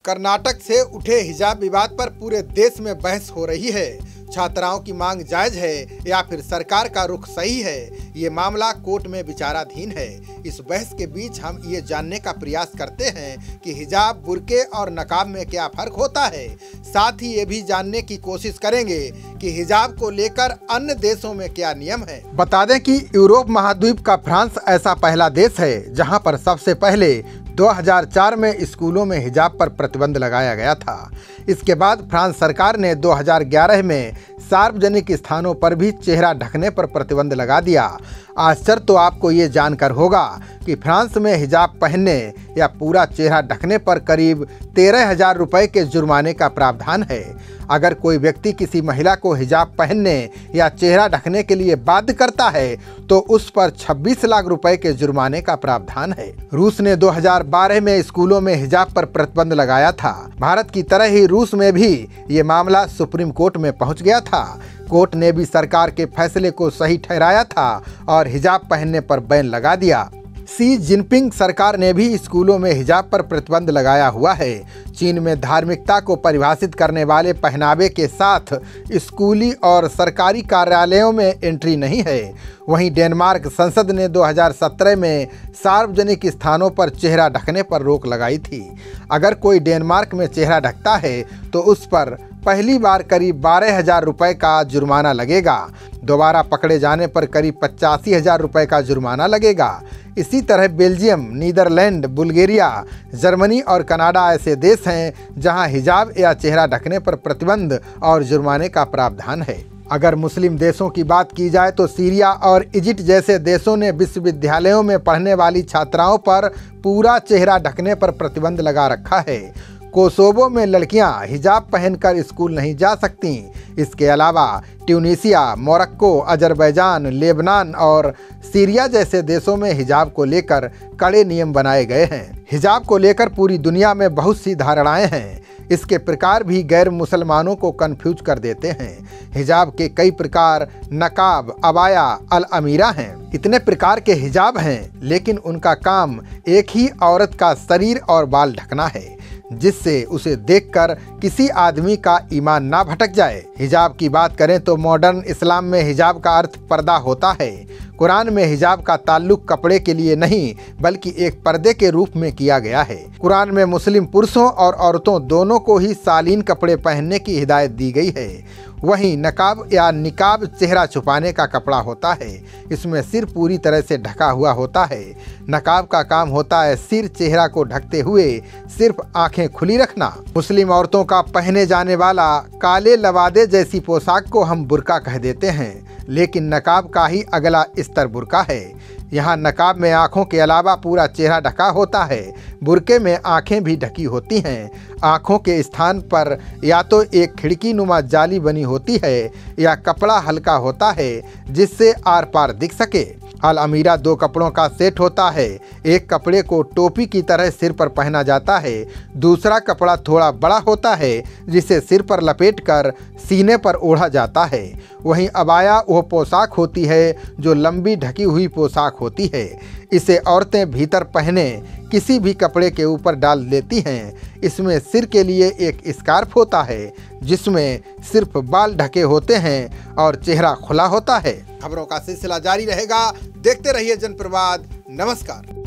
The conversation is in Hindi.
कर्नाटक से उठे हिजाब विवाद पर पूरे देश में बहस हो रही है। छात्राओं की मांग जायज है या फिर सरकार का रुख सही है, ये मामला कोर्ट में विचाराधीन है। इस बहस के बीच हम ये जानने का प्रयास करते हैं कि हिजाब, बुर्के और नकाब में क्या फर्क होता है। साथ ही ये भी जानने की कोशिश करेंगे कि हिजाब को लेकर अन्य देशों में क्या नियम है। बता दें कि यूरोप महाद्वीप का फ्रांस ऐसा पहला देश है जहां पर सबसे पहले 2004 में स्कूलों में हिजाब पर प्रतिबंध लगाया गया था। इसके बाद फ्रांस सरकार ने 2011 में सार्वजनिक स्थानों पर भी चेहरा ढकने पर प्रतिबंध लगा दिया। आश्चर्य तो आपको ये जानकर होगा कि फ्रांस में हिजाब पहनने या पूरा चेहरा ढकने पर करीब 13,000 रुपये के जुर्माने का प्रावधान है। अगर कोई व्यक्ति किसी महिला को हिजाब पहनने या चेहरा ढकने के लिए बाध्य करता है तो उस पर 26 लाख रुपए के जुर्माने का प्रावधान है। रूस ने 2012 में स्कूलों में हिजाब पर प्रतिबंध लगाया था। भारत की तरह ही रूस में भी ये मामला सुप्रीम कोर्ट में पहुंच गया था। कोर्ट ने भी सरकार के फैसले को सही ठहराया था और हिजाब पहनने पर बैन लगा दिया। शी जिनपिंग सरकार ने भी स्कूलों में हिजाब पर प्रतिबंध लगाया हुआ है। चीन में धार्मिकता को परिभाषित करने वाले पहनावे के साथ स्कूली और सरकारी कार्यालयों में एंट्री नहीं है। वहीं डेनमार्क संसद ने 2017 में सार्वजनिक स्थानों पर चेहरा ढकने पर रोक लगाई थी। अगर कोई डेनमार्क में चेहरा ढकता है तो उस पर पहली बार करीब 12,000 रुपये का जुर्माना लगेगा। दोबारा पकड़े जाने पर करीब 85,000 रुपये का जुर्माना लगेगा। इसी तरह बेल्जियम, नीदरलैंड, बुल्गारिया, जर्मनी और कनाडा ऐसे देश हैं जहां हिजाब या चेहरा ढकने पर प्रतिबंध और जुर्माने का प्रावधान है। अगर मुस्लिम देशों की बात की जाए तो सीरिया और इजिप्ट जैसे देशों ने विश्वविद्यालयों में पढ़ने वाली छात्राओं पर पूरा चेहरा ढकने पर प्रतिबंध लगा रखा है। कोसोवो में लड़कियां हिजाब पहनकर स्कूल नहीं जा सकती। इसके अलावा ट्यूनीसिया, मोरक्को, अजरबैजान, लेबनान और सीरिया जैसे देशों में हिजाब को लेकर कड़े नियम बनाए गए हैं। हिजाब को लेकर पूरी दुनिया में बहुत सी धारणाएं हैं। इसके प्रकार भी गैर मुसलमानों को कंफ्यूज कर देते हैं। हिजाब के कई प्रकार नकाब, अबाया, अल अमीरा हैं। इतने प्रकार के हिजाब हैं, लेकिन उनका काम एक ही औरत का शरीर और बाल ढकना है, जिससे उसे देखकर किसी आदमी का ईमान ना भटक जाए। हिजाब की बात करें तो मॉडर्न इस्लाम में हिजाब का अर्थ पर्दा होता है। कुरान में हिजाब का ताल्लुक कपड़े के लिए नहीं बल्कि एक पर्दे के रूप में किया गया है। कुरान में मुस्लिम पुरुषों और औरतों दोनों को ही शालीन कपड़े पहनने की हिदायत दी गई है। वहीं नकाब या निकाब चेहरा छुपाने का कपड़ा होता है। इसमें सिर पूरी तरह से ढका हुआ होता है। नकाब का काम होता है सिर चेहरा को ढकते हुए सिर्फ आंखें खुली रखना। मुस्लिम औरतों का पहने जाने वाला काले लवादे जैसी पोशाक को हम बुर्का कह देते हैं, लेकिन नकाब का ही अगला स्तर बुर्का है। यहाँ नकाब में आँखों के अलावा पूरा चेहरा ढका होता है। बुर्के में आँखें भी ढकी होती हैं। आँखों के स्थान पर या तो एक खिड़की नुमा जाली बनी होती है या कपड़ा हल्का होता है जिससे आर पार दिख सके। अल अमीरा 2 कपड़ों का सेट होता है। एक कपड़े को टोपी की तरह सिर पर पहना जाता है। दूसरा कपड़ा थोड़ा बड़ा होता है जिसे सिर पर लपेटकर सीने पर ओढ़ा जाता है। वहीं अबाया वह पोशाक होती है जो लंबी ढकी हुई पोशाक होती है। इसे औरतें भीतर पहने किसी भी कपड़े के ऊपर डाल लेती हैं। इसमें सिर के लिए एक स्कार्फ होता है जिसमें सिर्फ बाल ढके होते हैं और चेहरा खुला होता है। खबरों का सिलसिला जारी रहेगा। देखते रहिए जनप्रवाद। नमस्कार।